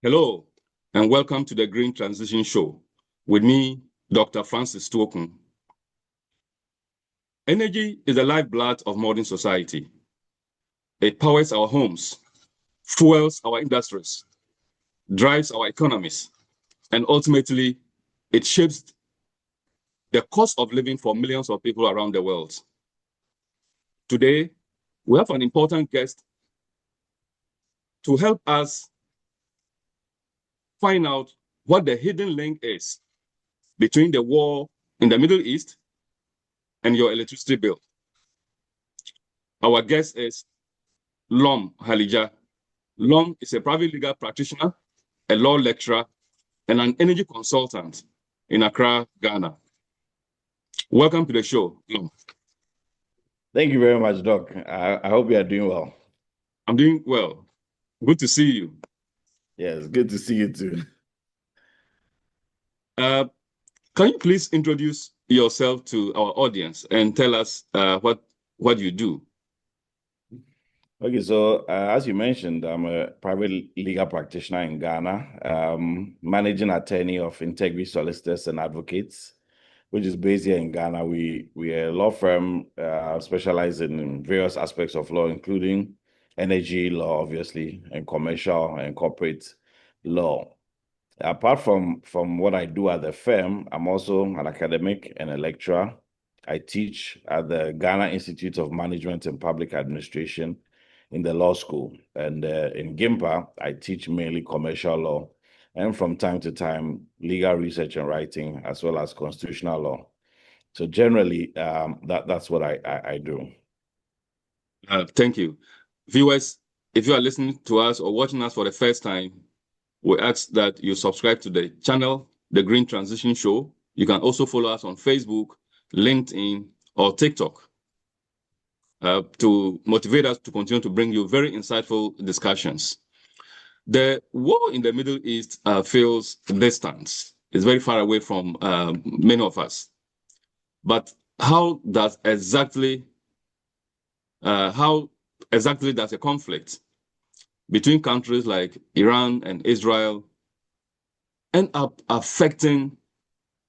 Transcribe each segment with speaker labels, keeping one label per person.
Speaker 1: Hello, and welcome to the Green Transition Show with me, Dr. Francis Tuokun. Energy is the lifeblood of modern society. It powers our homes, fuels our industries, drives our economies, and ultimately, it shapes the cost of living for millions of people around the world. Today, we have an important guest to help us find out what the hidden link is between the war in the Middle East and your electricity bill. Our guest is Ahlijah. Lom is a private legal practitioner, a law lecturer, and an energy consultant in Accra, Ghana. Welcome to the show, Lom.
Speaker 2: Thank you very much, Doc. I hope you are doing well.
Speaker 1: I'm doing well. Good to see you.
Speaker 2: Yes, good to see you too.
Speaker 1: Can you please introduce yourself to our audience and tell us what you do?
Speaker 2: Okay, so as you mentioned, I'm a private legal practitioner in Ghana, managing attorney of Integrity Solicitors and Advocates, which is based here in Ghana. We are a law firm specializing in various aspects of law, including energy law, obviously, and commercial and corporate law. Apart from what I do at the firm, I'm also an academic and a lecturer. I teach at the Ghana Institute of Management and Public Administration in the law school. And in GIMPA, I teach mainly commercial law and from time to time, legal research and writing, as well as constitutional law. So generally, that's what I do.
Speaker 1: Thank you. Viewers, if you are listening to us or watching us for the first time, we ask that you subscribe to the channel, The Green Transition Show. You can also follow us on Facebook, LinkedIn, or TikTok to motivate us to continue to bring you very insightful discussions. The war in the Middle East feels distant. It's very far away from many of us. But how exactly does a conflict between countries like Iran and Israel end up affecting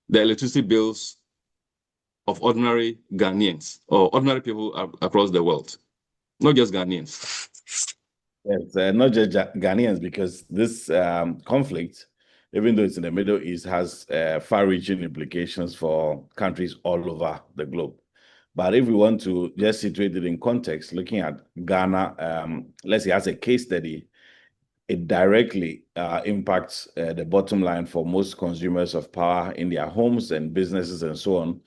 Speaker 1: the electricity bills of ordinary Ghanaians or ordinary people across the world, not just Ghanaians?
Speaker 2: Yes, not just Ghanaians, because this conflict, even though it's in the Middle East, has far-reaching implications for countries all over the globe. But if we want to just situate it in context, looking at Ghana, let's say as a case study, it directly impacts the bottom line for most consumers of power in their homes and businesses and so on.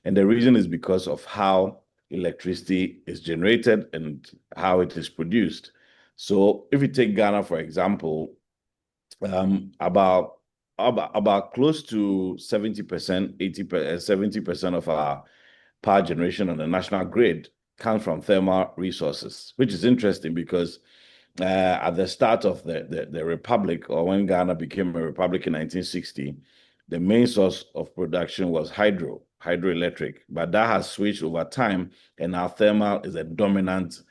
Speaker 2: And the reason is because of how electricity is generated and how it is produced. So if you take Ghana, for example, about close to 70%, 70% of our power generation on the national grid comes from thermal resources, which is interesting because at the start of the republic, or when Ghana became a republic in 1960, the main source of production was hydroelectric, but that has switched over time, and now thermal is a dominant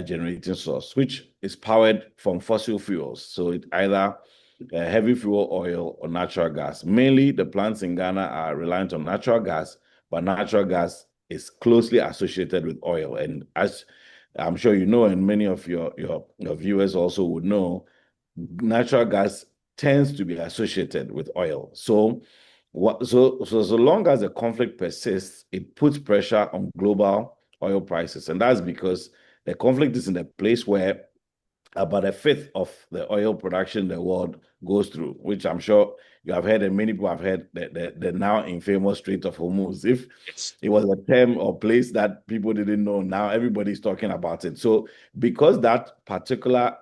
Speaker 2: generating source, which is powered from fossil fuels. So it either heavy fuel oil or natural gas. Mainly the plants in Ghana are reliant on natural gas, but natural gas is closely associated with oil. And as I'm sure you know, and many of your viewers also would know, natural gas tends to be associated with oil. So long as the conflict persists, it puts pressure on global oil prices. And that's because the conflict is in a place where about a fifth of the oil production in the world goes through, which I'm sure you have heard, and many people have heard, the now infamous Strait of Hormuz. If it was a term or place that people didn't know, now everybody's talking about it. So because that particular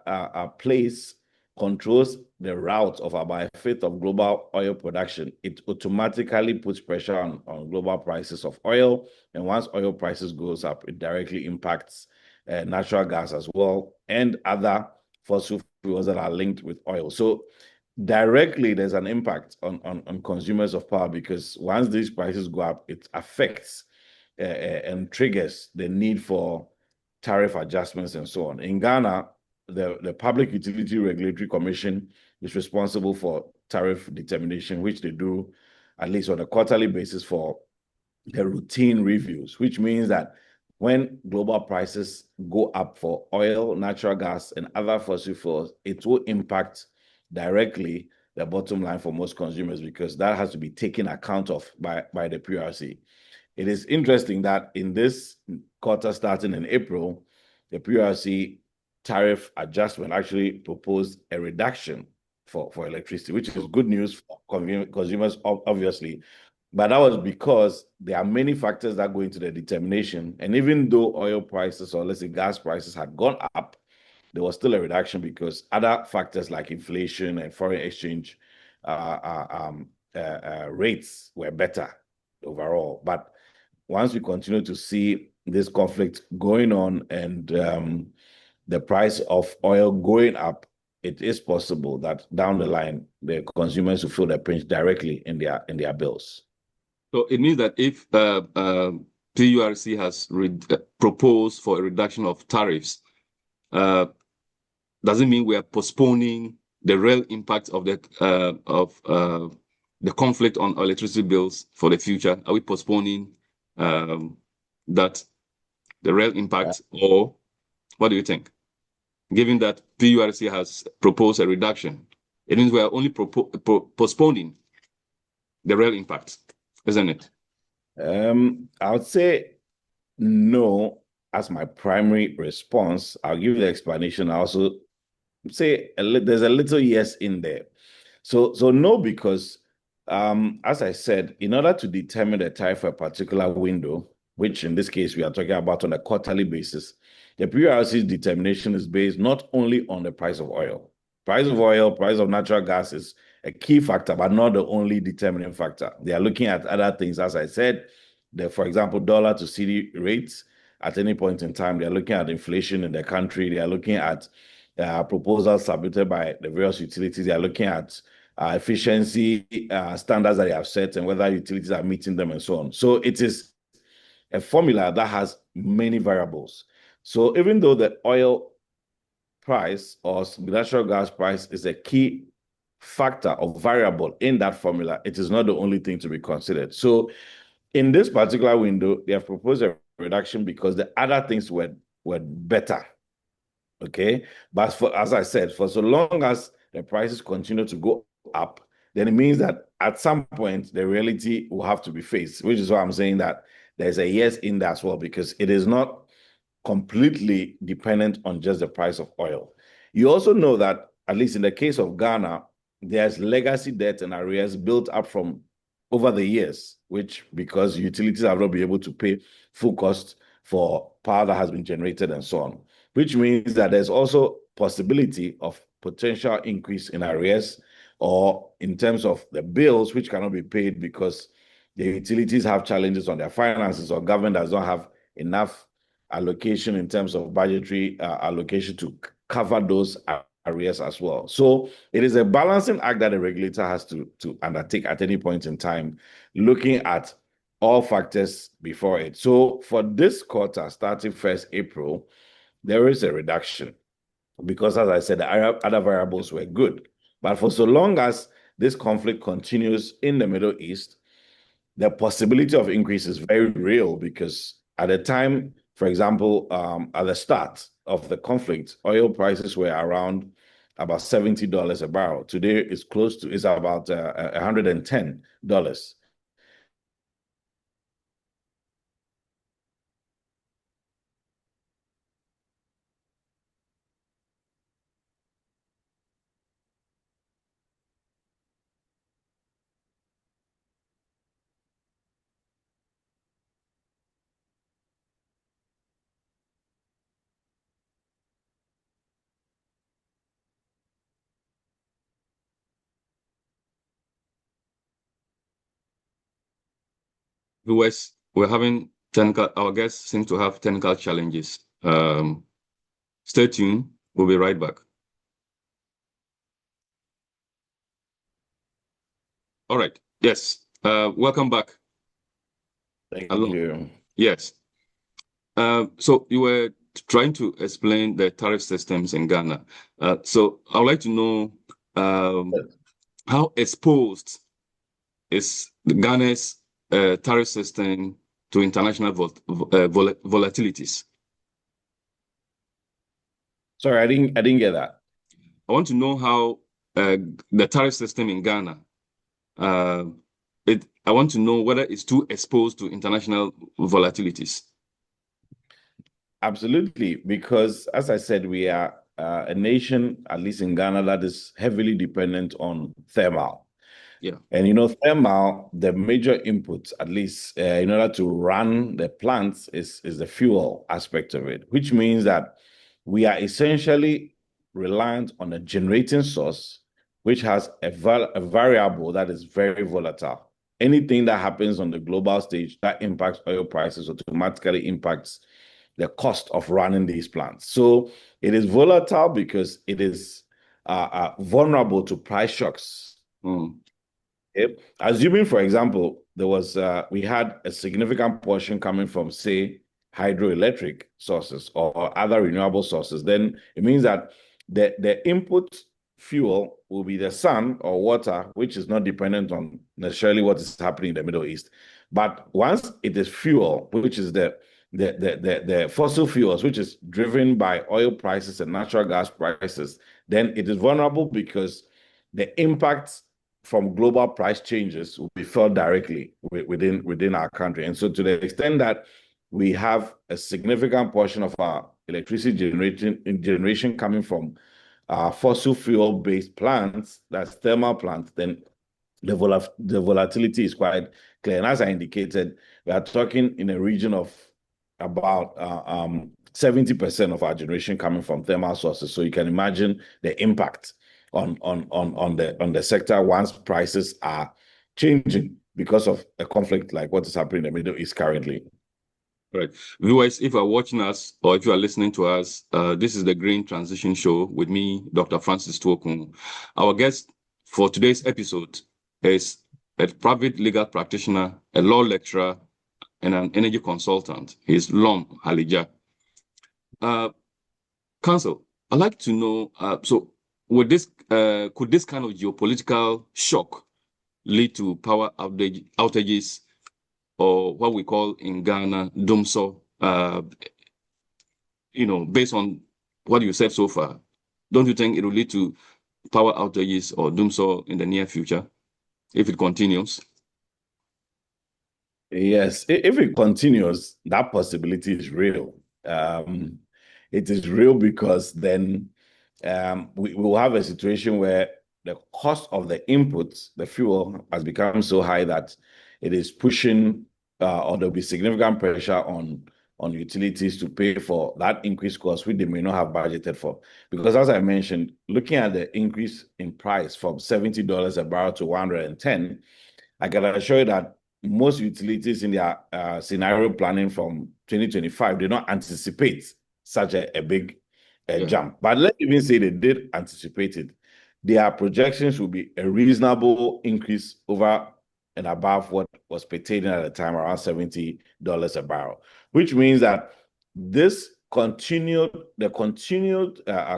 Speaker 2: place controls the route of about a fifth of global oil production, it automatically puts pressure on global prices of oil. And once oil prices goes up, it directly impacts natural gas as well, and other fossil fuels that are linked with oil. So directly, there's an impact on consumers of power, because once these prices go up, it affects and triggers the need for tariff adjustments and so on. In Ghana, the Public Utility Regulatory Commission is responsible for tariff determination, which they do at least on a quarterly basis for the routine reviews, which means that when global prices go up for oil, natural gas, and other fossil fuels, it will impact directly the bottom line for most consumers because that has to be taken account of by the PURC. It is interesting that in this quarter starting in April, the PURC tariff adjustment actually proposed a reduction for electricity, which is good news for consumers, obviously. But that was because there are many factors that go into the determination. And even though oil prices, or let's say gas prices, had gone up, there was still a reduction because other factors like inflation and foreign exchange rates were better overall. But once we continue to see this conflict going on and the price of oil going up, it is possible that down the line, the consumers will feel the pinch directly in their bills.
Speaker 1: So it means that if PURC has proposed for a reduction of tariffs, doesn't mean we are postponing the real impact of the conflict on electricity bills for the future. Are we postponing that the real impact, or what do you think? Given that PURC has proposed a reduction, it means we are only postponing the real impact, isn't it?
Speaker 2: I would say no as my primary response. I'll give you the explanation. I also say there's a little yes in there. So no, because as I said, in order to determine the tariff for a particular window, which in this case we are talking about on a quarterly basis, the PURC's determination is based not only on the price of oil. Price of oil, price of natural gas is a key factor, but not the only determining factor. They are looking at other things, as I said, for example, dollar to cedi rates at any point in time. They are looking at inflation in the country. They are looking at proposals submitted by the various utilities. They are looking at efficiency standards that they have set and whether utilities are meeting them and so on. So it is a formula that has many variables. So even though the oil price or natural gas price is a key factor or variable in that formula, it is not the only thing to be considered. So in this particular window, they have proposed a reduction because the other things were better. Okay, but as I said, for so long as the prices continue to go up, then it means that at some point the reality will have to be faced, which is why I'm saying that there's a yes in that as well, because it is not completely dependent on just the price of oil. You also know that, at least in the case of Ghana, there's legacy debt and arrears built up from over the years, which because utilities have not been able to pay full cost for power that has been generated and so on, which means that there's also possibility of potential increase in arrears or in terms of the bills which cannot be paid because the utilities have challenges on their finances or government does not have enough allocation in terms of budgetary allocation to cover those arrears as well. So it is a balancing act that the regulator has to undertake at any point in time, looking at all factors before it. So for this quarter, starting 1st April, there is a reduction because, as I said, the other variables were good. But for so long as this conflict continues in the Middle East, the possibility of increase is very real because at the time, for example, at the start of the conflict, oil prices were around about $70 a barrel. Today, it's about $110.
Speaker 1: Our guests seem to have technical challenges. Stay tuned. We'll be right back. All right. Yes. Welcome back.
Speaker 2: Thank you.
Speaker 1: Yes. So you were trying to explain the tariff systems in Ghana. So I would like to know how exposed is Ghana's tariff system to international volatilities?
Speaker 2: Sorry, I didn't get that.
Speaker 1: I want to know how the tariff system in Ghana, I want to know whether it's too exposed to international volatilities.
Speaker 2: Absolutely, because as I said, we are a nation, at least in Ghana, that is heavily dependent on thermal.
Speaker 1: Yeah.
Speaker 2: And thermal, the major input, at least in order to run the plants, is the fuel aspect of it, which means that we are essentially reliant on a generating source, which has a variable that is very volatile. Anything that happens on the global stage that impacts oil prices automatically impacts the cost of running these plants. So it is volatile because it is vulnerable to price shocks. Assuming, for example, we had a significant portion coming from, say, hydroelectric sources or other renewable sources, then it means that the input fuel will be the sun or water, which is not dependent on necessarily what is happening in the Middle East. But once it is fuel, which is the fossil fuels, which is driven by oil prices and natural gas prices, then it is vulnerable because the impact from global price changes will be felt directly within our country. And so to the extent that we have a significant portion of our electricity generation coming from fossil fuel-based plants, that's thermal plants, then the volatility is quite clear. And as I indicated, we are talking in a region of about 70% of our generation coming from thermal sources. So you can imagine the impact on the sector once prices are changing because of a conflict like what is happening in the Middle East currently.
Speaker 1: Right. Viewers, if you are watching us or if you are listening to us, this is the Green Transition Show with me, Dr. Francis Tuokun. Our guest for today's episode is a private legal practitioner, a law lecturer, and an energy consultant. He's Ahlijah. Counsel, I'd like to know, so could this kind of geopolitical shock lead to power outages, or what we call in Ghana, Dumsor, based on what you said so far? Don't you think it will lead to power outages or Dumsor in the near future if it continues?
Speaker 2: Yes, if it continues, that possibility is real. It is real because then we will have a situation where the cost of the inputs, the fuel, has become so high that it is pushing or there'll be significant pressure on utilities to pay for that increased cost, which they may not have budgeted for. Because as I mentioned, looking at the increase in price from $70 a barrel to 110, I can assure you that most utilities in their scenario planning from 2025 did not anticipate such a big jump. But let's even say they did anticipate it. Their projections will be a reasonable increase over and above what was pertaining at the time, around $70 a barrel, which means that the continued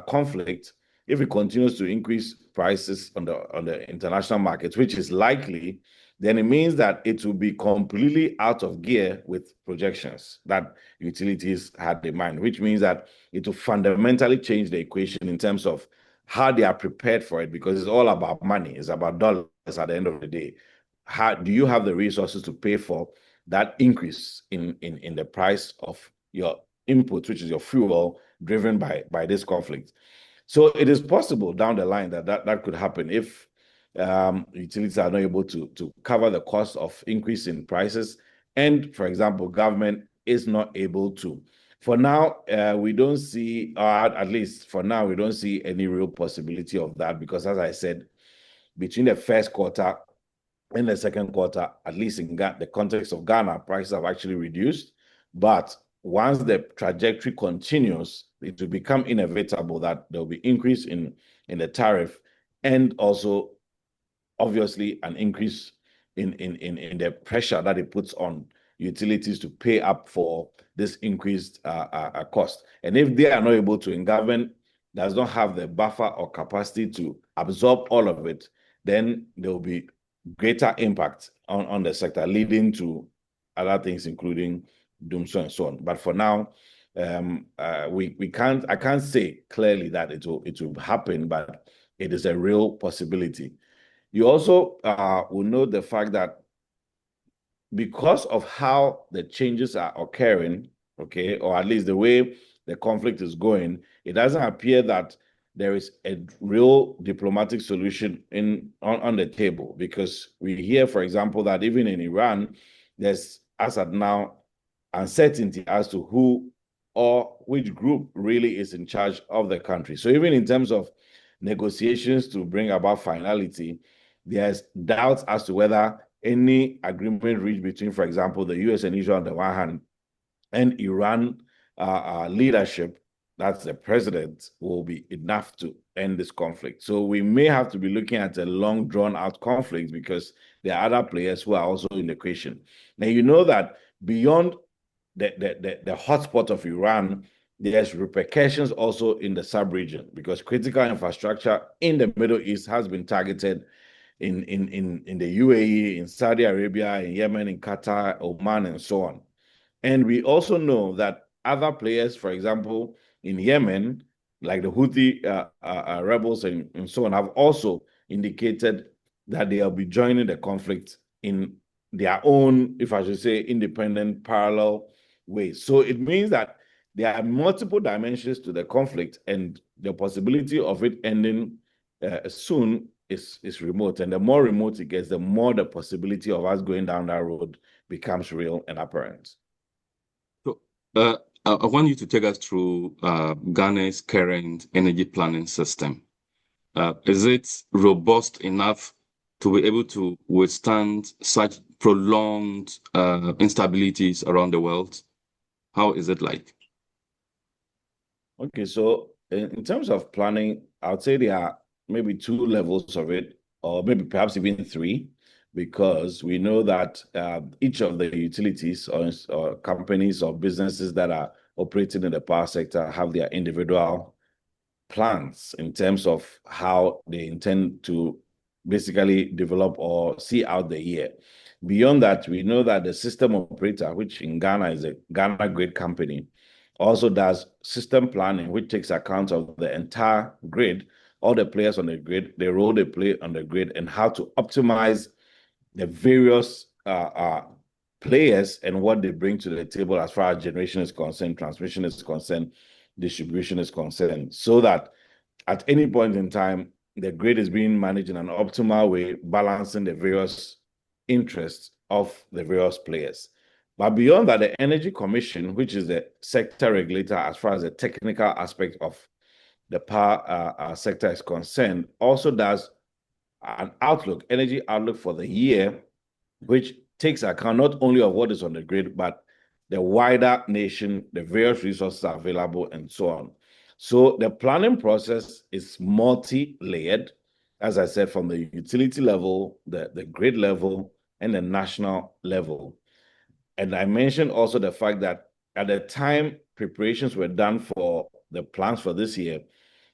Speaker 2: conflict, if it continues to increase prices on the international markets, which is likely, then it means that it will be completely out of gear with projections that utilities had in mind, which means that it will fundamentally change the equation in terms of how they are prepared for it, because it's all about money. It's about dollars at the end of the day. How do you have the resources to pay for that increase in the price of your input, which is your fuel, driven by this conflict? So it is possible down the line that could happen if utilities are not able to cover the cost of increase in prices, and, for example, government is not able to. For now, we don't see, or at least for now, we don't see any real possibility of that, because, as I said, between the first quarter and the second quarter, at least in the context of Ghana, prices have actually reduced. But once the trajectory continues, it will become inevitable that there will be increase in the tariff, and also, obviously, an increase in the pressure that it puts on utilities to pay up for this increased cost. And if they are not able to, and government does not have the buffer or capacity to absorb all of it, then there will be greater impact on the sector, leading to other things, including Dumsor and so on. But for now, I can't say clearly that it will happen, but it is a real possibility. You also will note the fact that because of how the changes are occurring, okay, or at least the way the conflict is going, it doesn't appear that there is a real diplomatic solution on the table, because we hear, for example, that even in Iran, there's, as at now, uncertainty as to who or which group really is in charge of the country. So even in terms of negotiations to bring about finality, there's doubts as to whether any agreement reached between, for example, the US and Israel on the one hand, and Iran leadership, that's the president, will be enough to end this conflict. So we may have to be looking at a long drawn out conflict, because there are other players who are also in the equation. Now, you know that beyond the hotspot of Iran, there's repercussions also in the sub-region, because critical infrastructure in the Middle East has been targeted in the UAE, in Saudi Arabia, in Yemen, in Qatar, Oman, and so on. And we also know that other players, for example, in Yemen, like the Houthi rebels and so on, have also indicated that they will be joining the conflict in their own, if I should say, independent, parallel ways. So it means that there are multiple dimensions to the conflict, and the possibility of it ending soon is remote. And the more remote it gets, the more the possibility of us going down that road becomes real and apparent.
Speaker 1: So, I want you to take us through Ghana's current energy planning system. Is it robust enough to be able to withstand such prolonged instabilities around the world? How is it like?
Speaker 2: Okay, so in terms of planning, I would say there are maybe two levels of it, or maybe perhaps even three, because we know that each of the utilities or companies or businesses that are operating in the power sector have their individual plans in terms of how they intend to basically develop or see out the year. Beyond that, we know that the system operator, which in Ghana is a Ghana Grid company, also does system planning, which takes account of the entire grid, all the players on the grid, the role they play on the grid, and how to optimize the various players and what they bring to the table as far as generation is concerned, transmission is concerned, distribution is concerned, so that at any point in time, the grid is being managed in an optimal way, balancing the various interests of the various players. But beyond that, the Energy Commission, which is the sector regulator as far as the technical aspect of the power sector is concerned, also does an outlook, energy outlook for the year, which takes account not only of what is on the grid, but the wider nation, the various resources available, and so on. So the planning process is multi-layered, as I said, from the utility level, the grid level, and the national level. And I mentioned also the fact that at the time preparations were done for the plans for this year,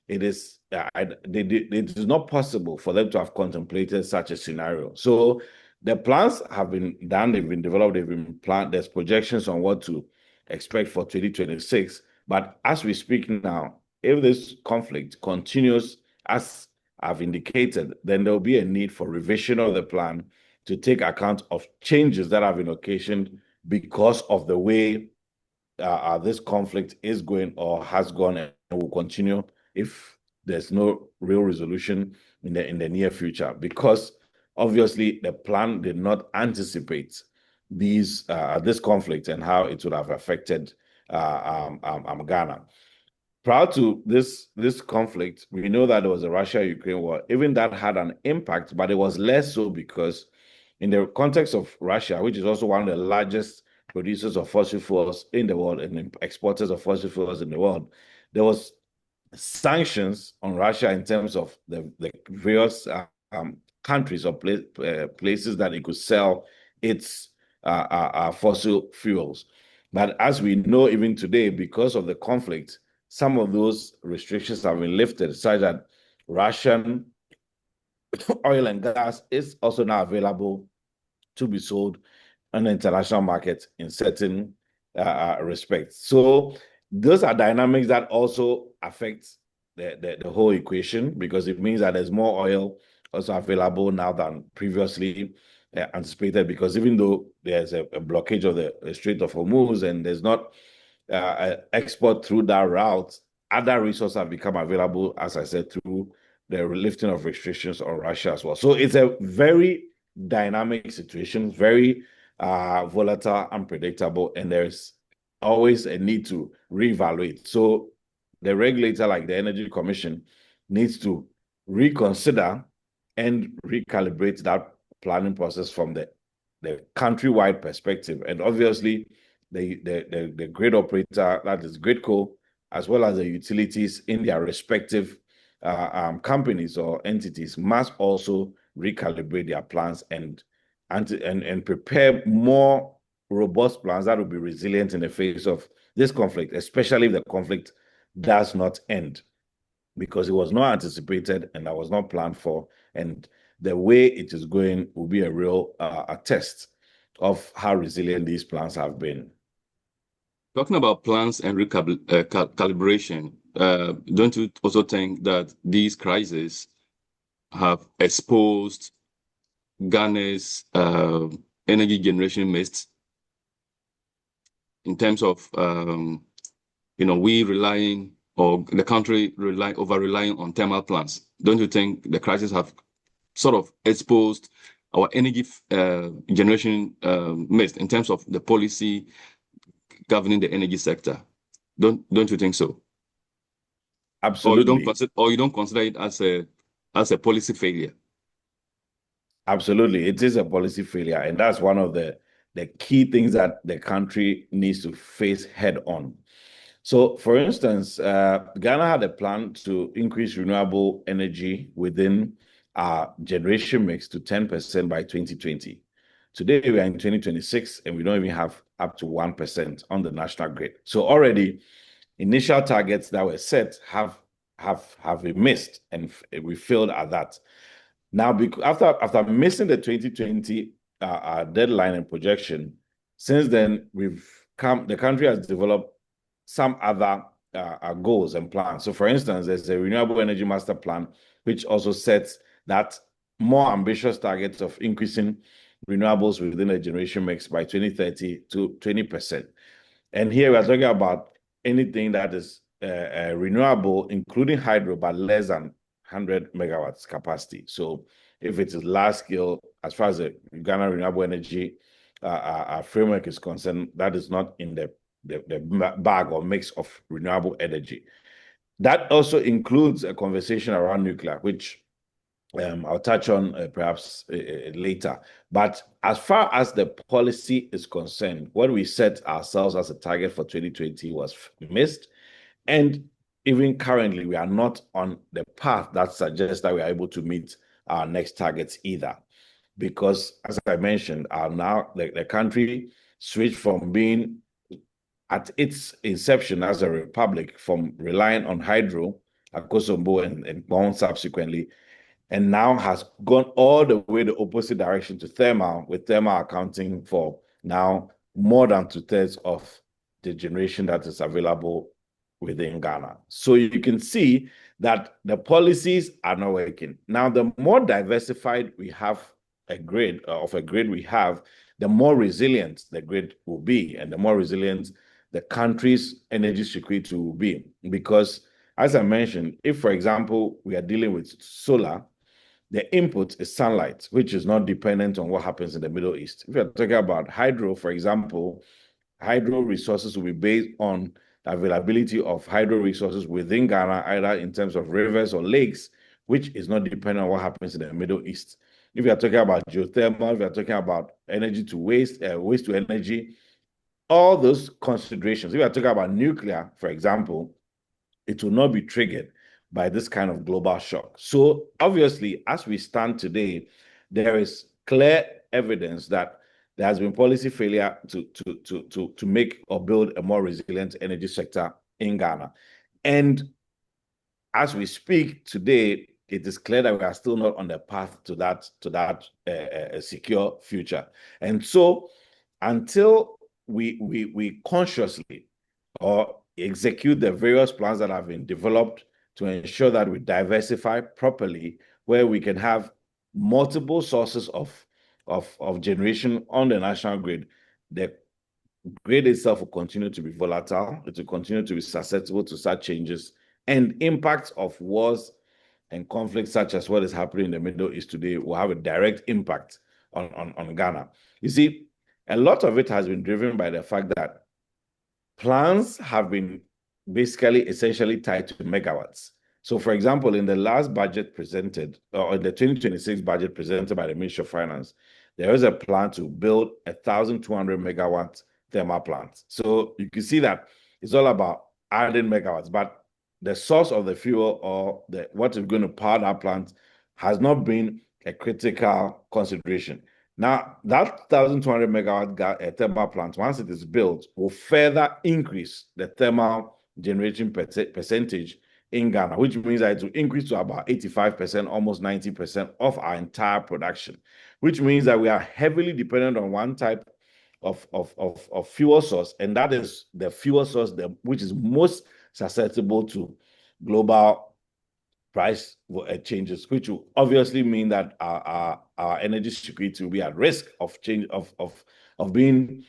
Speaker 2: it is not possible for them to have contemplated such a scenario. So the plans have been done, they've been developed, they've been planned. There's projections on what to expect for 2026. But as we speak now, if this conflict continues as I've indicated, then there will be a need for revision of the plan to take account of changes that have been occasioned because of the way this conflict is going or has gone and will continue if there's no real resolution in the near future, because obviously the plan did not anticipate this conflict and how it would have affected Ghana. Prior to this conflict, we know that there was a Russia-Ukraine war. Even that had an impact, but it was less so because in the context of Russia, which is also one of the largest producers of fossil fuels in the world and exporters of fossil fuels in the world, there was sanctions on Russia in terms of the various countries or places that it could sell its fossil fuels. But as we know, even today, because of the conflict, some of those restrictions have been lifted, such that Russian oil and gas is also now available to be sold on the international market in certain respects. So those are dynamics that also affect the whole equation, because it means that there's more oil also available now than previously anticipated, because even though there's a blockage of the Strait of Hormuz and there's not export through that route, other resources have become available, as I said, through the lifting of restrictions on Russia as well. So it's a very dynamic situation, very volatile, unpredictable, and there's always a need to reevaluate. So the regulator, like the Energy Commission, needs to reconsider and recalibrate that planning process from the countrywide perspective. And obviously, the grid operator, that is GridCo, as well as the utilities in their respective companies or entities, must also recalibrate their plans and prepare more robust plans that will be resilient in the face of this conflict, especially if the conflict does not end, because it was not anticipated and that was not planned for. And the way it is going will be a real a test of how resilient these plans have been.
Speaker 1: Talking about plans and recalibration, don't you also think that these crises have exposed Ghana's energy generation mix in terms of, we relying, or the country over relying on thermal plants? Don't you think the crisis have sort of exposed our energy generation mix in terms of the policy governing the energy sector? Don't you think so?
Speaker 2: Absolutely.
Speaker 1: Or you don't consider it as a policy failure?
Speaker 2: Absolutely, it is a policy failure, and that's one of the key things that the country needs to face head on. So, for instance, Ghana had a plan to increase renewable energy within our generation mix to 10% by 2020. Today, we are in 2026, and we don't even have up to 1% on the national grid. So already, initial targets that were set have been missed, and we failed at that. Now, after missing the 2020 deadline and projection, since then the country has developed some other goals and plans. So, for instance, there's a renewable energy master plan, which also sets that more ambitious targets of increasing renewables within the generation mix by 2030 to 20%. And here we are talking about anything that is renewable, including hydro, but less than 100 megawatts capacity. So if it is large scale, as far as the Ghana renewable energy framework is concerned, that is not in the bag or mix of renewable energy. That also includes a conversation around nuclear, which I'll touch on perhaps later. But as far as the policy is concerned, what we set ourselves as a target for 2020 was missed. And even currently, we are not on the path that suggests that we are able to meet our next targets either. Because, as I mentioned, now the country switched from being at its inception as a republic, from relying on hydro, Akosombo and Bon subsequently, and now has gone all the way the opposite direction to thermal, with thermal accounting for now more than 2/3 of the generation that is available within Ghana. So you can see that the policies are not working. Now, the more diversified we have a grid we have, the more resilient the grid will be, and the more resilient the country's energy security will be. Because, as I mentioned, if, for example, we are dealing with solar, the input is sunlight, which is not dependent on what happens in the Middle East. If you're talking about hydro, for example, hydro resources will be based on the availability of hydro resources within Ghana, either in terms of rivers or lakes, which is not dependent on what happens in the Middle East. If you're talking about geothermal, if you're talking about energy to waste, waste to energy, all those considerations. If you're talking about nuclear, for example, it will not be triggered by this kind of global shock. So obviously, as we stand today, there is clear evidence that there has been policy failure to make or build a more resilient energy sector in Ghana. And as we speak today, it is clear that we are still not on the path to that secure future. And so until we consciously or execute the various plans that have been developed to ensure that we diversify properly, where we can have multiple sources of generation on the national grid, the grid itself will continue to be volatile. It will continue to be susceptible to such changes, and impacts of wars and conflicts such as what is happening in the Middle East today will have a direct impact on Ghana. You see, a lot of it has been driven by the fact that plans have been basically essentially tied to megawatts. So, for example, in the last budget presented, or the 2026 budget presented by the Ministry of Finance, there is a plan to build 1,200 megawatt thermal plants. So you can see that it's all about adding megawatts, but the source of the fuel or what is going to power that plant has not been a critical consideration. Now, that 1,200 megawatt thermal plant, once it is built, will further increase the thermal generation percentage in Ghana, which means that it will increase to about 85%, almost 90% of our entire production, which means that we are heavily dependent on one type of fuel source, and that is the fuel source which is most susceptible to global price changes, which will obviously mean that our energy security will be at risk of change of being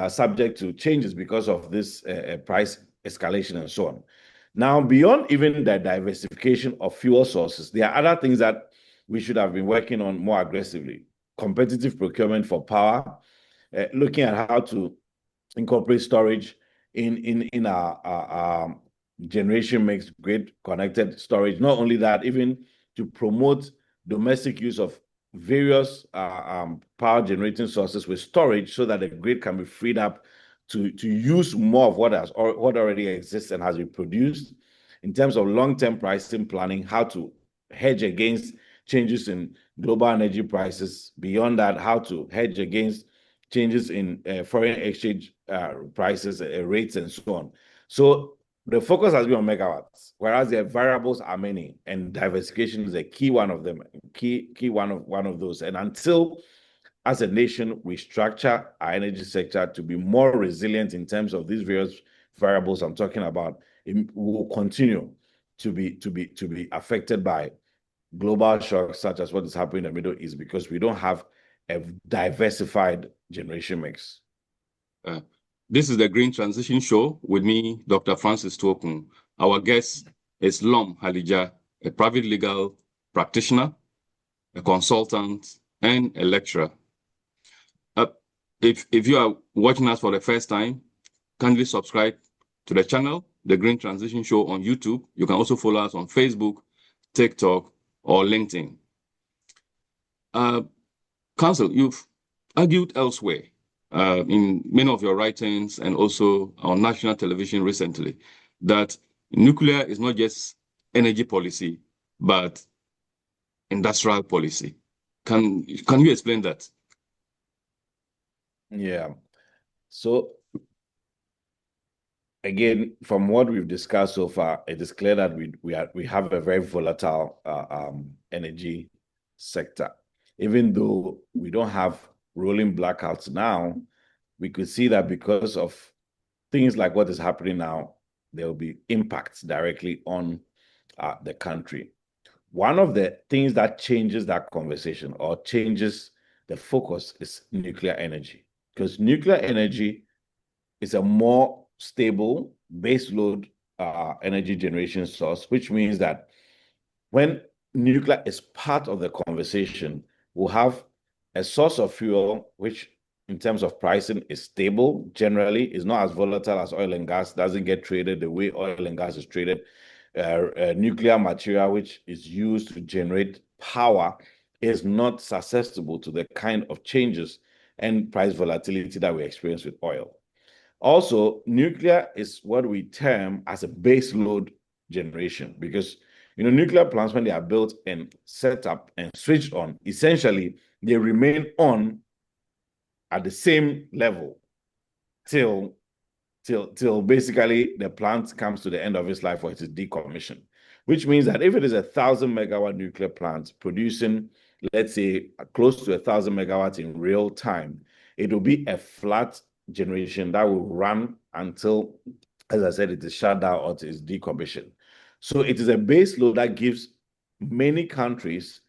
Speaker 2: subject to changes because of this price escalation and so on. Now, beyond even the diversification of fuel sources, there are other things that we should have been working on more aggressively. Competitive procurement for power, looking at how to incorporate storage in our generation mix, grid connected storage. Not only that, even to promote domestic use of various power generating sources with storage, so that the grid can be freed up to use more of what already exists and has been produced. In terms of long-term pricing planning, how to hedge against changes in global energy prices. Beyond that, how to hedge against changes in foreign exchange prices, rates, and so on. So the focus has been on megawatts, whereas the variables are many, and diversification is a key one of them, one of those. And until, as a nation, we structure our energy sector to be more resilient in terms of these various variables I'm talking about, it will continue to be affected by global shocks such as what is happening in the Middle East, because we don't have a diversified generation mix.
Speaker 1: This is the Green Transition Show with me, Dr. Francis Tuokun. Our guest is Ahlijah, a private legal practitioner, a consultant, and a lecturer. If you are watching us for the first time, kindly subscribe to the channel, The Green Transition Show on YouTube. You can also follow us on Facebook, TikTok, or LinkedIn. Counsel, you've argued elsewhere in many of your writings and also on national television recently that nuclear is not just energy policy, but industrial policy. Can you explain that?
Speaker 2: Yeah. So again, from what we've discussed so far, it is clear that we have a very volatile energy sector. Even though we don't have rolling blackouts now, we could see that because of things like what is happening now, there will be impacts directly on the country. One of the things that changes that conversation or changes the focus is nuclear energy, because nuclear energy is a more stable baseload energy generation source, which means that when nuclear is part of the conversation, we'll have a source of fuel which, in terms of pricing, is stable, generally is not as volatile as oil and gas, doesn't get traded the way oil and gas is traded. Nuclear material, which is used to generate power, is not susceptible to the kind of changes and price volatility that we experience with oil. Also, nuclear is what we term as a base load generation, because nuclear plants, when they are built and set up and switched on, essentially they remain on at the same level till till basically the plant comes to the end of its life or it is decommissioned, which means that if it is 1,000 megawatt nuclear plant producing, let's say, close to 1,000 megawatts in real time, it will be a flat generation that will run until, as I said, it is shut down or it is decommissioned. So it is a base load that gives many countries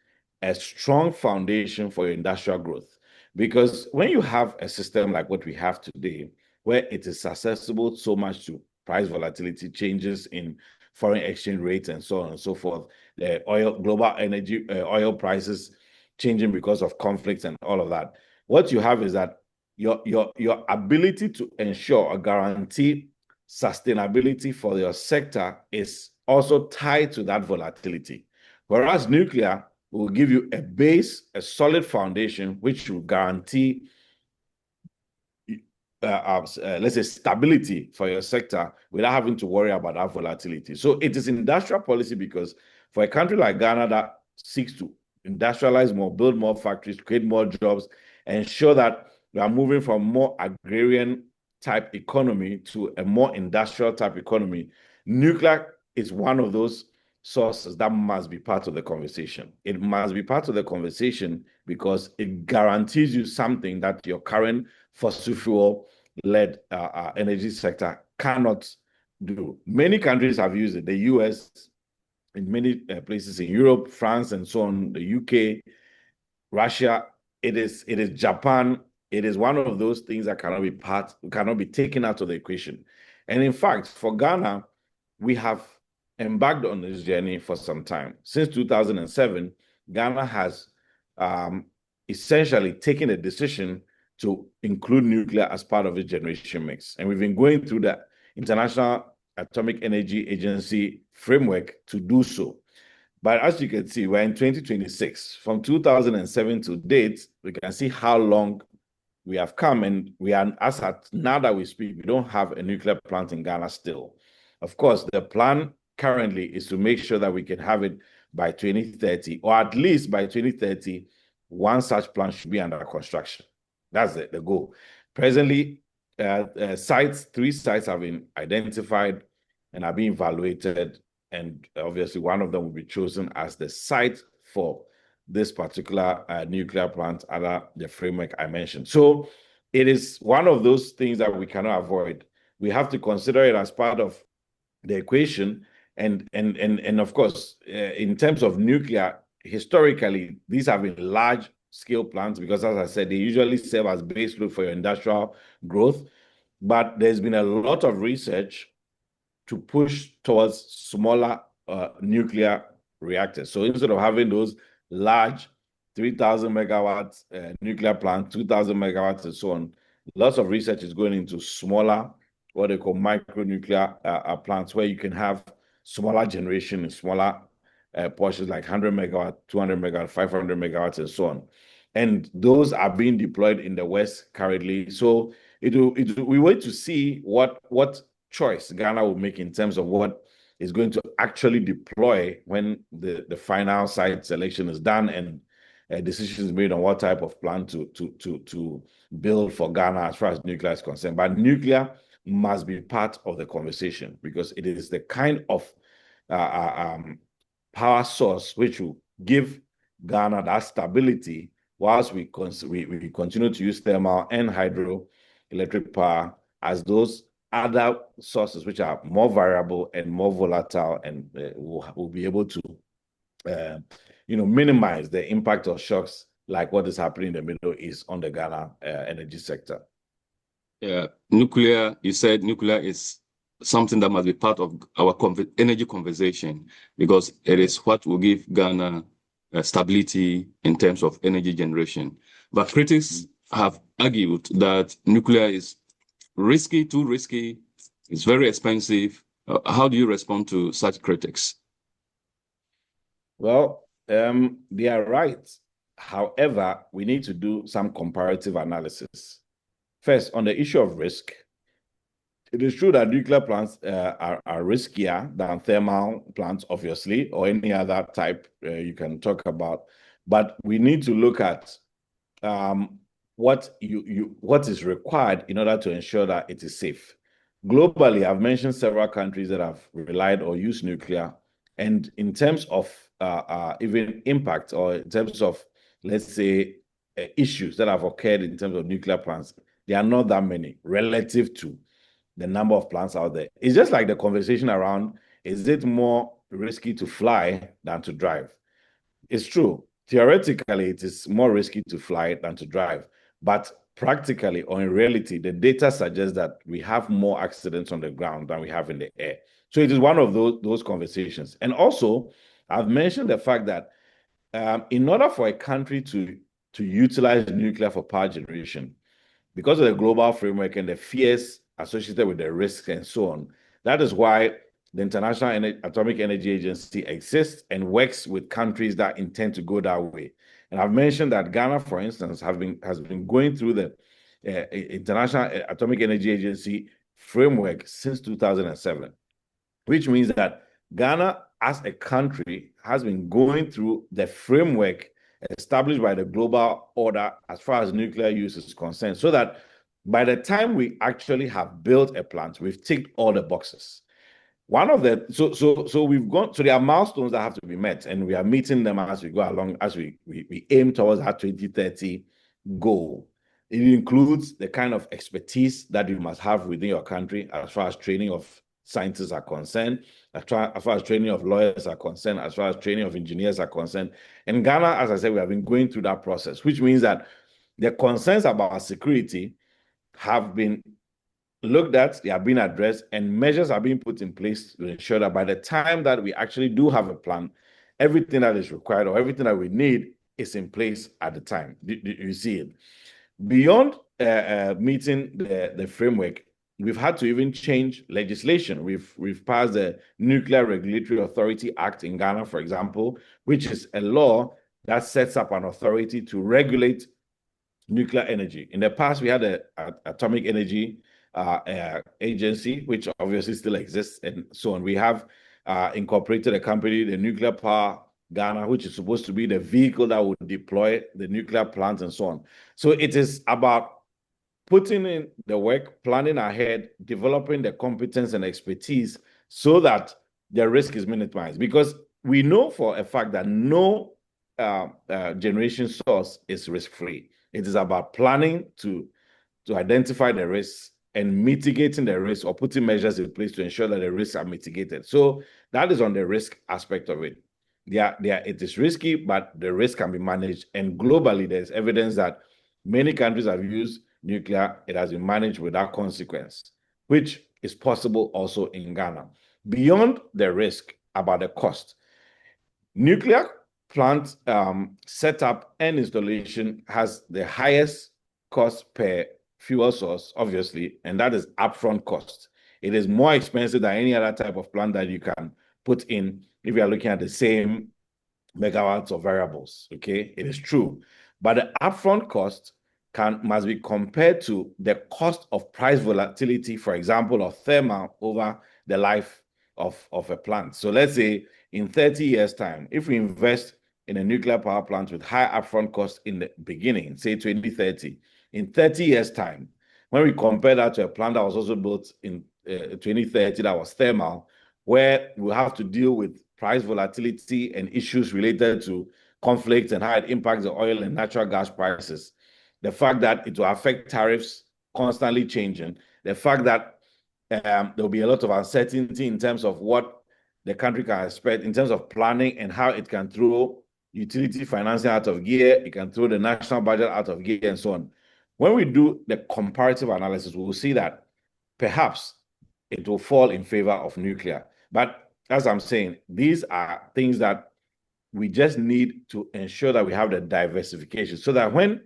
Speaker 2: a strong foundation for your industrial growth. Because when you have a system like what we have today, where it is susceptible so much to price volatility, changes in foreign exchange rates, and so on and so forth, the global energy, oil prices changing because of conflicts and all of that. What you have is that your ability to ensure or guarantee sustainability for your sector is also tied to that volatility. Whereas nuclear will give you a base, a solid foundation, which will guarantee, let's say, stability for your sector without having to worry about that volatility. So it is industrial policy because for a country like Ghana that seeks to industrialize more, build more factories, create more jobs, ensure that we are moving from more agrarian type economy to a more industrial type economy, nuclear is one of those sources that must be part of the conversation. It must be part of the conversation because it guarantees you something that your current fossil fuel-led energy sector cannot do. Many countries have used it. The US, in many places in Europe, France, and so on, the UK, Russia, it is Japan. It is one of those things that cannot be taken out of the equation. And in fact, for Ghana, we have embarked on this journey for some time. Since 2007, Ghana has essentially taken a decision to include nuclear as part of its generation mix. And we've been going through the International Atomic Energy Agency framework to do so. But as you can see, we're in 2026. From 2007 to date, we can see how long we have come, and we are, as at now that we speak, we don't have a nuclear plant in Ghana still. Of course, the plan currently is to make sure that we can have it by 2030, or at least by 2030, one such plant should be under construction. That's the goal. Presently, 3 sites have been identified and are being evaluated, and obviously one of them will be chosen as the site for this particular nuclear plant under the framework I mentioned. So it is one of those things that we cannot avoid. We have to consider it as part of the equation. And of course, in terms of nuclear, historically, these have been large scale plants because, as I said, they usually serve as baseload for your industrial growth. But there's been a lot of research to push towards smaller nuclear reactors. So instead of having those large 3,000 megawatts nuclear plant, 2,000 megawatts and so on, lots of research is going into smaller, what they call micro-nuclear plants, where you can have smaller generation in smaller portions like 100 megawatt, 200 megawatt, 500 megawatts and so on. And those are being deployed in the West currently. So we wait to see what choice Ghana will make in terms of what is going to actually deploy when the final site selection is done and decisions made on what type of plant to build for Ghana as far as nuclear is concerned. But nuclear must be part of the conversation because it is the kind of power source which will give Ghana that stability whilst we continue to use thermal and hydroelectric power as those other sources which are more variable and more volatile and will be able to minimize the impact of shocks like what is happening in the Middle East on the Ghana energy sector.
Speaker 1: Yeah, you said nuclear is something that must be part of our energy conversation because it is what will give Ghana stability in terms of energy generation. But critics have argued that nuclear is risky, too risky, it's very expensive. How do you respond to such critics?
Speaker 2: Well, they are right. However, we need to do some comparative analysis. First, on the issue of risk, it is true that nuclear plants are riskier than thermal plants, obviously, or any other type you can talk about. But we need to look at what is required in order to ensure that it is safe. Globally, I've mentioned several countries that have relied or used nuclear. And in terms of even impact, or in terms of, let's say, issues that have occurred in terms of nuclear plants, there are not that many relative to the number of plants out there. It's just like the conversation around, is it more risky to fly than to drive? It's true. Theoretically, it is more risky to fly than to drive. But practically or in reality, the data suggests that we have more accidents on the ground than we have in the air. So it is one of those conversations. And also, I've mentioned the fact that in order for a country to utilize nuclear for power generation, because of the global framework and the fears associated with the risks and so on, that is why the International Atomic Energy Agency exists and works with countries that intend to go that way. And I've mentioned that Ghana, for instance, has been going through the International Atomic Energy Agency framework since 2007, which means that Ghana, as a country, has been going through the framework established by the global order as far as nuclear use is concerned, so that by the time we actually have built a plant, we've ticked all the boxes. One of the so we've gone, so there are milestones that have to be met, and we are meeting them as we go along, as we aim towards our 2030 goal. It includes the kind of expertise that you must have within your country as far as training of scientists are concerned, as far as training of lawyers are concerned, as far as training of engineers are concerned. In Ghana, as I said, we have been going through that process, which means that the concerns about security have been looked at, they are being addressed, and measures are being put in place to ensure that by the time that we actually do have a plan, everything that is required or everything that we need is in place at the time. Do you see it? Beyond meeting the framework, we've had to even change legislation. We've passed the Nuclear Regulatory Authority Act in Ghana, for example, which is a law that sets up an authority to regulate nuclear energy. In the past, we had an Atomic Energy Agency, which obviously still exists, and so on. We have incorporated a company, the Nuclear Power Ghana, which is supposed to be the vehicle that would deploy the nuclear plants and so on. So it is about putting in the work, planning ahead, developing the competence and expertise so that the risk is minimized. Because we know for a fact that no generation source is risk-free. It is about planning to identify the risks and mitigating the risk, or putting measures in place to ensure that the risks are mitigated. So that is on the risk aspect of it. It is risky, but the risk can be managed. And globally, there's evidence that many countries have used nuclear. It has been managed without consequence, which is possible also in Ghana. Beyond the risk about the cost, nuclear plant setup and installation has the highest cost per fuel source, obviously, and that is upfront cost. It is more expensive than any other type of plant that you can put in if you are looking at the same megawatts or variables. Okay, it is true, but the upfront cost must be compared to the cost of price volatility, for example, of thermal over the life of a plant. So let's say in 30 years' time, if we invest in a nuclear power plant with high upfront costs in the beginning, say 2030, in 30 years' time, when we compare that to a plant that was also built in 2030 that was thermal, where we have to deal with price volatility and issues related to conflicts and how it impacts the oil and natural gas prices, the fact that it will affect tariffs constantly changing, the fact that there will be a lot of uncertainty in terms of what the country can expect in terms of planning and how it can throw utility financing out of gear, it can throw the national budget out of gear, and so on. When we do the comparative analysis, we will see that perhaps it will fall in favor of nuclear. But as I'm saying, these are things that we just need to ensure that we have the diversification so that when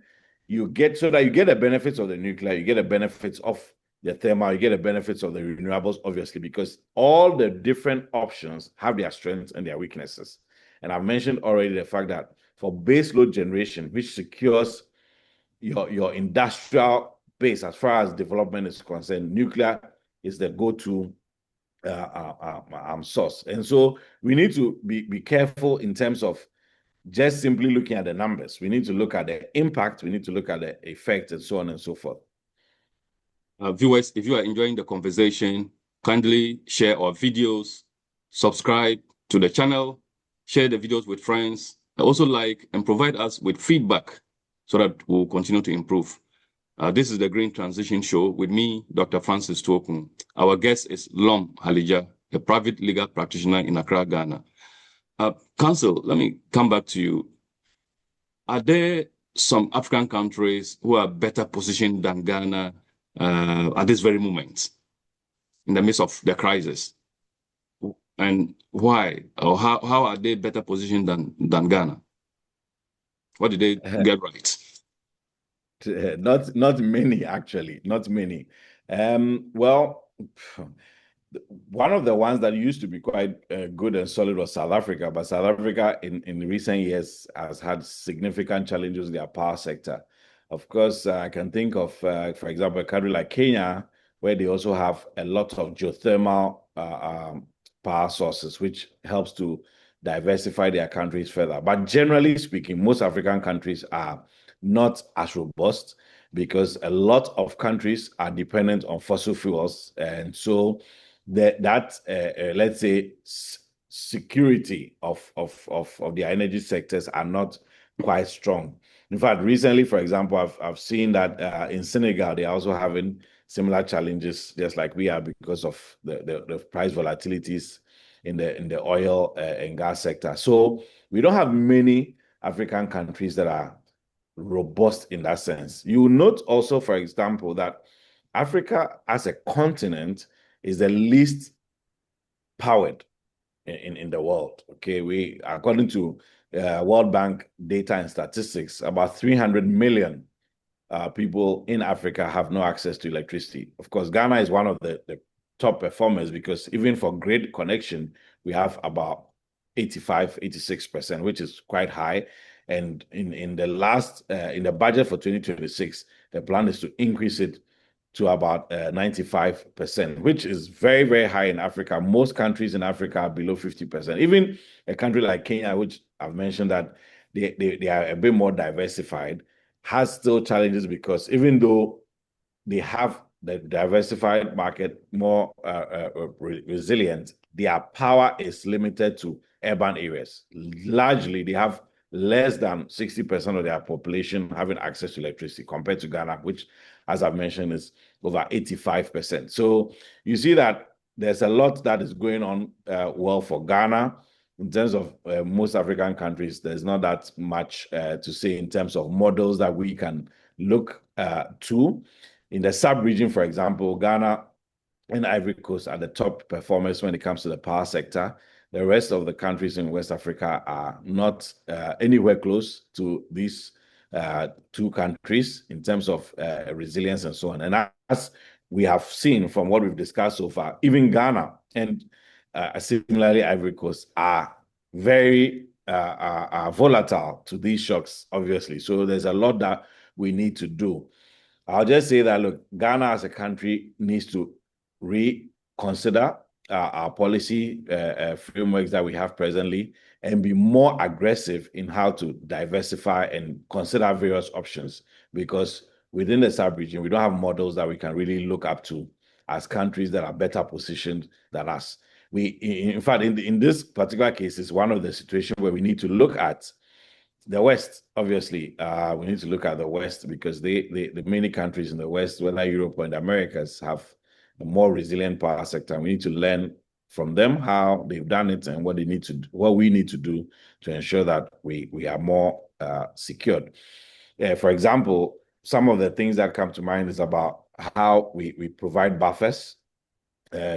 Speaker 2: you get the benefits of the nuclear, you get the benefits of the thermal, you get the benefits of the renewables, obviously, because all the different options have their strengths and their weaknesses. And I've mentioned already the fact that for base load generation, which secures your industrial base as far as development is concerned, nuclear is the go-to source. And so we need to be careful in terms of just simply looking at the numbers. We need to look at the impact, we need to look at the effect, and so on and so forth.
Speaker 1: Viewers, if you are enjoying the conversation, kindly share our videos, subscribe to the channel, share the videos with friends, and also like and provide us with feedback so that we'll continue to improve. This is the Green Transition Show with me, Dr. Francis Tuokun. Our guest is Lom Ahlijah, a private legal practitioner in Accra, Ghana. Counsel, let me come back to you. Are there some African countries who are better positioned than Ghana at this very moment in the midst of the crisis? And why? Or how are they better positioned than Ghana? What did they get right?
Speaker 2: Not many, actually, not many. Well, one of the ones that used to be quite good and solid was South Africa, but South Africa in recent years has had significant challenges in their power sector. Of course, I can think of, for example, a country like Kenya, where they also have a lot of geothermal power sources, which helps to diversify their countries further. But generally speaking, most African countries are not as robust because a lot of countries are dependent on fossil fuels. And so that let's say, security of the energy sectors are not quite strong. In fact, recently, for example, I've seen that in Senegal, they're also having similar challenges, just like we are, because of the price volatilities in the oil and gas sector. So we don't have many African countries that are robust in that sense. You will note also, for example, that Africa as a continent is the least powered in the world. Okay, we, according to World Bank data and statistics, about 300 million people in Africa have no access to electricity. Of course, Ghana is one of the top performers because even for grid connection, we have about 85, 86%, which is quite high. And in the last, in the budget for 2026, the plan is to increase it to about 95%, which is very, very high in Africa. Most countries in Africa are below 50%. Even a country like Kenya, which I've mentioned that they are a bit more diversified, has still challenges because even though they have the diversified market more resilient, their power is limited to urban areas. Largely, they have less than 60% of their population having access to electricity compared to Ghana, which, as I've mentioned, is over 85%. So you see that there's a lot that is going on well for Ghana. In terms of most African countries, there's not that much to say in terms of models that we can look to. In the sub-region, for example, Ghana and Ivory Coast are the top performers when it comes to the power sector. The rest of the countries in West Africa are not anywhere close to these two countries in terms of resilience and so on. And as we have seen from what we've discussed so far, even Ghana and similarly Ivory Coast are very volatile to these shocks, obviously. So there's a lot that we need to do. I'll just say that, look, Ghana as a country needs to reconsider our policy frameworks that we have presently and be more aggressive in how to diversify and consider various options, because within the sub-region, we don't have models that we can really look up to as countries that are better positioned than us. We, in fact, in this particular case, is one of the situations where we need to look at the West. Obviously, we need to look at the West because the many countries in the West, whether Europe or the Americas, have a more resilient power sector. We need to learn from them how they've done it and what they need to do, what we need to do to ensure that we are more secured. For example, some of the things that come to mind is about how we provide buffers,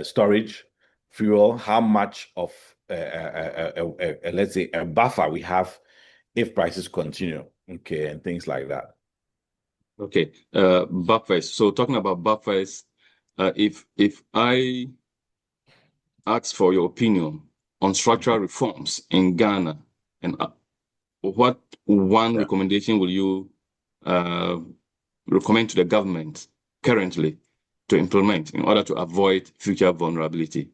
Speaker 2: storage, fuel, how much of let's say a buffer we have if prices continue, okay, and things like that.
Speaker 1: Okay, buffers. So talking about buffers, if I ask for your opinion on structural reforms in Ghana, and what one recommendation will you recommend to the government currently to implement in order to avoid future vulnerability?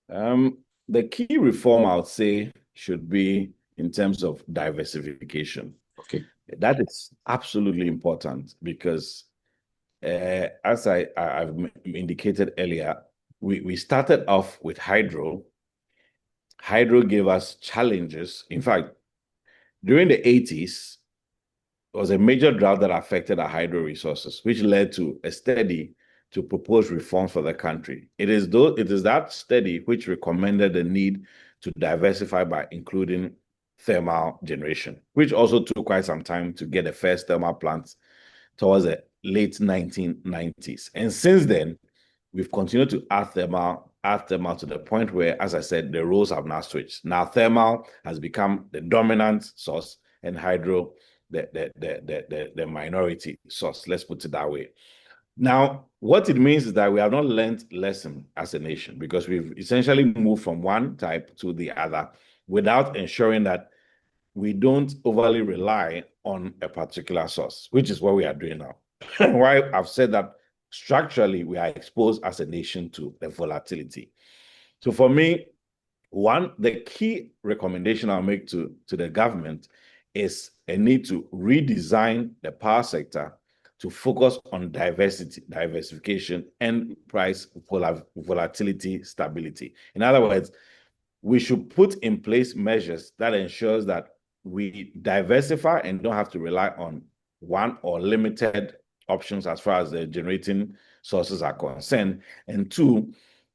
Speaker 2: The key reform I would say should be in terms of diversification.
Speaker 1: Okay.
Speaker 2: That is absolutely important because As I've indicated earlier, we started off with hydro. Hydro gave us challenges. In fact, during the 80s, there was a major drought that affected our hydro resources, which led to a study to propose reforms for the country. It is that study which recommended the need to diversify by including thermal generation, which also took quite some time to get the first thermal plants towards the late 1990s. And since then, we've continued to add thermal to the point where, as I said, the roles have now switched. Now thermal has become the dominant source and hydro the minority source. Let's put it that way. Now, what it means is that we have not learned lesson as a nation, because we've essentially moved from one type to the other without ensuring that we don't overly rely on a particular source, which is what we are doing now. Why I've said that structurally we are exposed as a nation to the volatility. So for me, the key recommendation I'll make to the government is a need to redesign the power sector to focus on diversification, and price volatility stability. In other words, we should put in place measures that ensures that we diversify and don't have to rely on one or limited options as far as the generating sources are concerned. And two,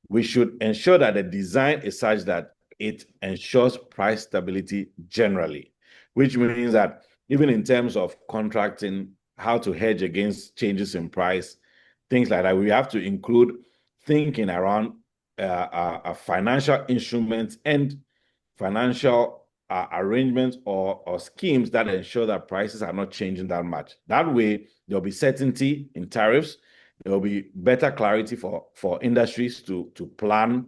Speaker 2: we should ensure that the design is such that it ensures price stability generally, which means that even in terms of contracting, how to hedge against changes in price, things like that, we have to include thinking around financial instruments and financial arrangements or schemes that ensure that prices are not changing that much. That way, there'll be certainty in tariffs. There will be better clarity for industries to plan,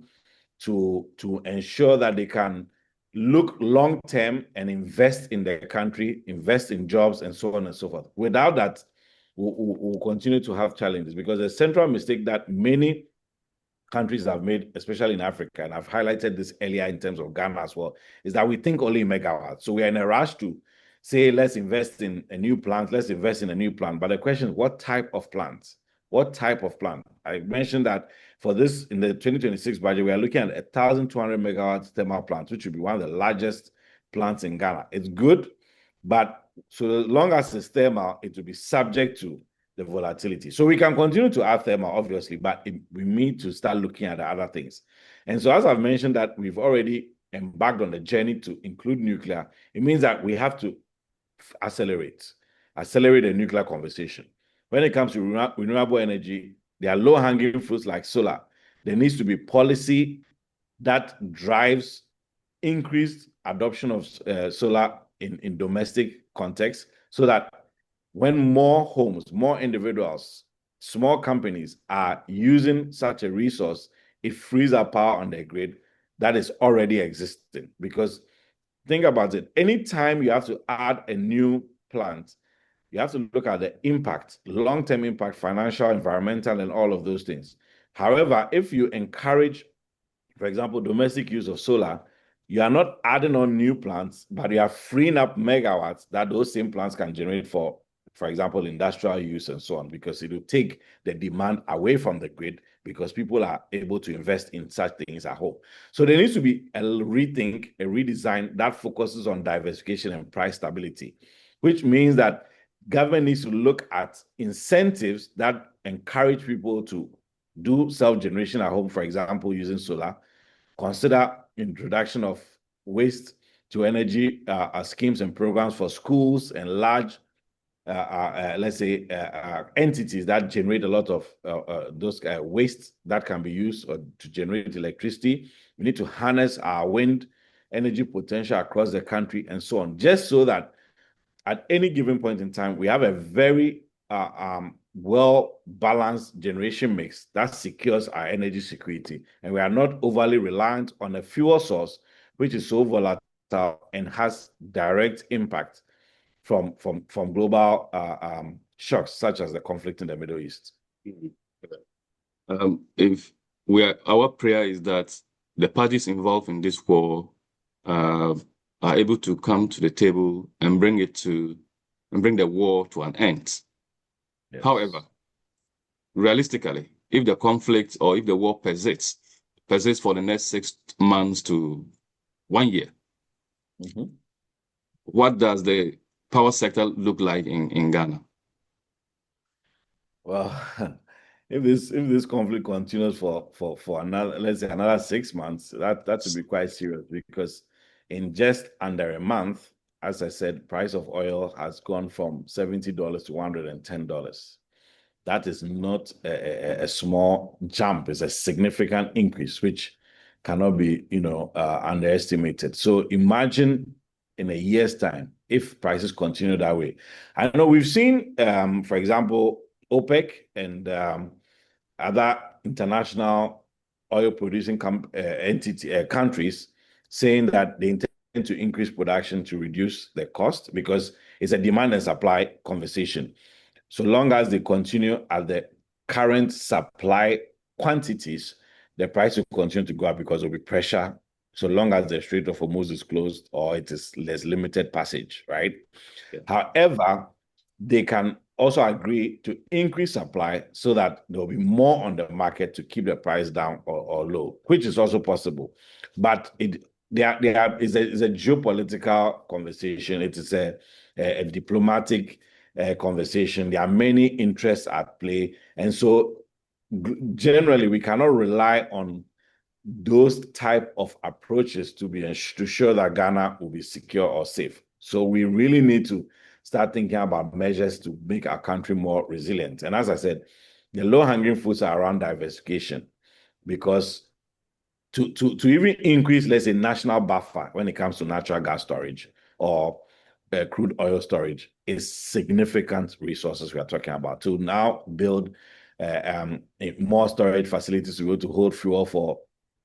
Speaker 2: to ensure that they can look long term and invest in their country, invest in jobs, and so on and so forth. Without that, we'll continue to have challenges, because the central mistake that many countries have made, especially in Africa, and I've highlighted this earlier in terms of Ghana as well, is that we think only in megawatts. So we are in a rush to say, let's invest in a new plant, let's invest in a new plant. But the question is, what type of plants? What type of plant? I mentioned that for this, in the 2026 budget, we are looking at 1,200 megawatts thermal plants, which would be one of the largest plants in Ghana. It's good, but so long as it's thermal, it will be subject to the volatility. So we can continue to add thermal, obviously, but we need to start looking at the other things. And so, as I've mentioned, that we've already embarked on the journey to include nuclear, it means that we have to accelerate the nuclear conversation. When it comes to renewable energy, there are low-hanging fruits like solar. There needs to be policy that drives increased adoption of solar in domestic context, so that when more homes, more individuals, small companies are using such a resource, it frees up power on their grid that is already existing. Because think about it, anytime you have to add a new plant, you have to look at the impact, long-term impact, financial, environmental, and all of those things. However, if you encourage, for example, domestic use of solar, you are not adding on new plants, but you are freeing up megawatts that those same plants can generate for example, industrial use and so on, because it will take the demand away from the grid, because people are able to invest in such things at home. So there needs to be a rethink, a redesign that focuses on diversification and price stability, which means that government needs to look at incentives that encourage people to do self-generation at home, for example, using solar. Consider introduction of waste to energy schemes and programs for schools and large let's say, entities that generate a lot of those waste that can be used to generate electricity. We need to harness our wind energy potential across the country and so on, just so that at any given point in time, we have a very well-balanced generation mix that secures our energy security. And we are not overly reliant on a fuel source, which is so volatile and has direct impact from global shocks, such as the conflict in the Middle East.
Speaker 1: Our prayer is that the parties involved in this war are able to come to the table and bring the war to an end. Yes. However, realistically, if the conflict or if the war persists for the next 6 months to 1 year, what does the power sector look like in Ghana?
Speaker 2: Well, if this conflict continues for another, let's say another 6 months, that would be quite serious, because in just under a month, as I said, price of oil has gone from $70 to $110. That is not a small jump. It's a significant increase, which cannot be, underestimated. So imagine in a year's time, if prices continue that way. I know we've seen, for example, OPEC and other international oil producing countries saying that they intend to increase production to reduce the cost, because it's a demand and supply conversation. So long as they continue at the current supply quantities, the price will continue to go up because there will be pressure, so long as the Strait of Hormuz is closed or it is less limited passage, right? Yeah. However, they can also agree to increase supply so that there will be more on the market to keep the price down or low, which is also possible. But it's a geopolitical conversation. It is a diplomatic conversation. There are many interests at play. And so generally, we cannot rely on those type of approaches to show that Ghana will be secure or safe. So we really need to start thinking about measures to make our country more resilient. And as I said, the low-hanging fruits are around diversification, because to even increase, let's say, national buffer when it comes to natural gas storage or crude oil storage is significant resources we are talking about. To now build more storage facilities to be able to hold fuel for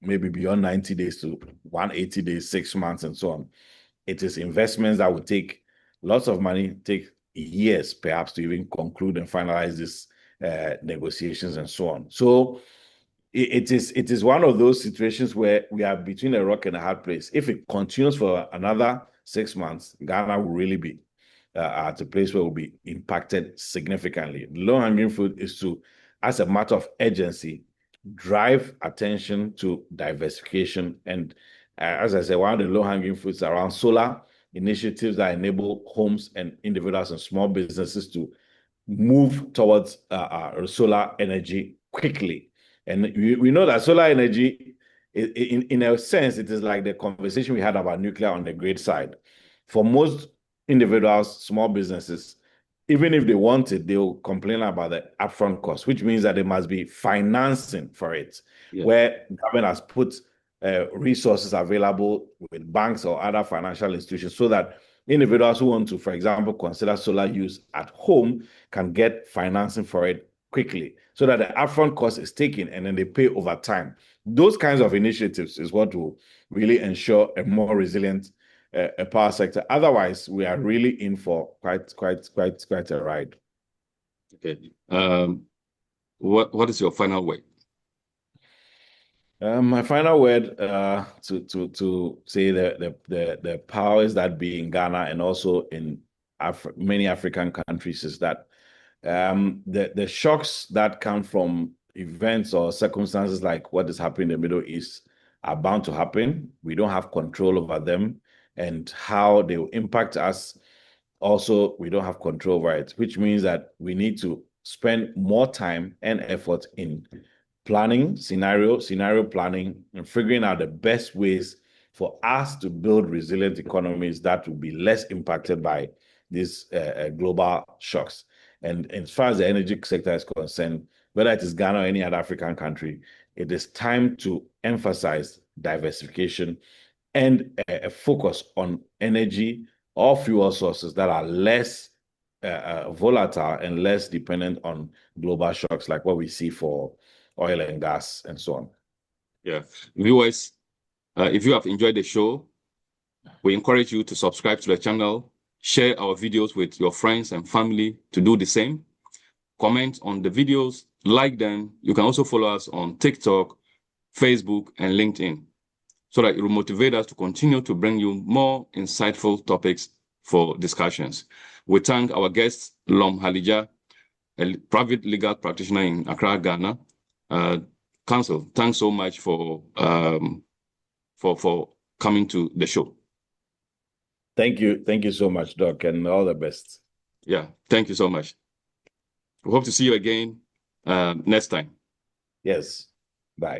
Speaker 2: maybe beyond 90 days to 180 days, 6 months, and so on. It is investments that will take lots of money, take years perhaps to even conclude and finalize these negotiations and so on. So it is one of those situations where we are between a rock and a hard place. If it continues for another 6 months, Ghana will really be at a place where we'll be impacted significantly. The low-hanging fruit is to, as a matter of urgency, drive attention to diversification. And as I said, one of the low-hanging fruits around solar initiatives that enable homes and individuals and small businesses to move towards solar energy quickly. And we know that solar energy, in a sense, it is like the conversation we had about nuclear on the grid side. For most individuals, small businesses, even if they want it, they will complain about the upfront cost, which means that there must be financing for it, where government has put resources available with banks or other financial institutions so that individuals who want to, for example, consider solar use at home can get financing for it quickly, so that the upfront cost is taken and then they pay over time. Those kinds of initiatives is what will really ensure a more resilient power sector. Otherwise, we are really in for quite a ride.
Speaker 1: Okay. What is your final word?
Speaker 2: My final word to say the powers that be in Ghana and also in many African countries is that the shocks that come from events or circumstances like what is happening in the Middle East are bound to happen. We don't have control over them, and how they will impact us also, we don't have control over it, which means that we need to spend more time and effort in planning, scenario planning, and figuring out the best ways for us to build resilient economies that will be less impacted by these global shocks. And as far as the energy sector is concerned, whether it is Ghana or any other African country, it is time to emphasize diversification and a focus on energy or fuel sources that are less volatile and less dependent on global shocks like what we see for oil and gas and so on.
Speaker 1: Yeah. Viewers, if you have enjoyed the show, we encourage you to subscribe to the channel, share our videos with your friends and family to do the same. Comment on the videos, like them. You can also follow us on TikTok, Facebook, and LinkedIn, so that it will motivate us to continue to bring you more insightful topics for discussions. We thank our guest, Ahlijah, a private legal practitioner in Accra, Ghana. Counsel, thanks so much for coming to the show.
Speaker 2: Thank you so much, Doc, and all the best.
Speaker 1: Yeah, thank you so much. We hope to see you again next time.
Speaker 2: Yes, bye.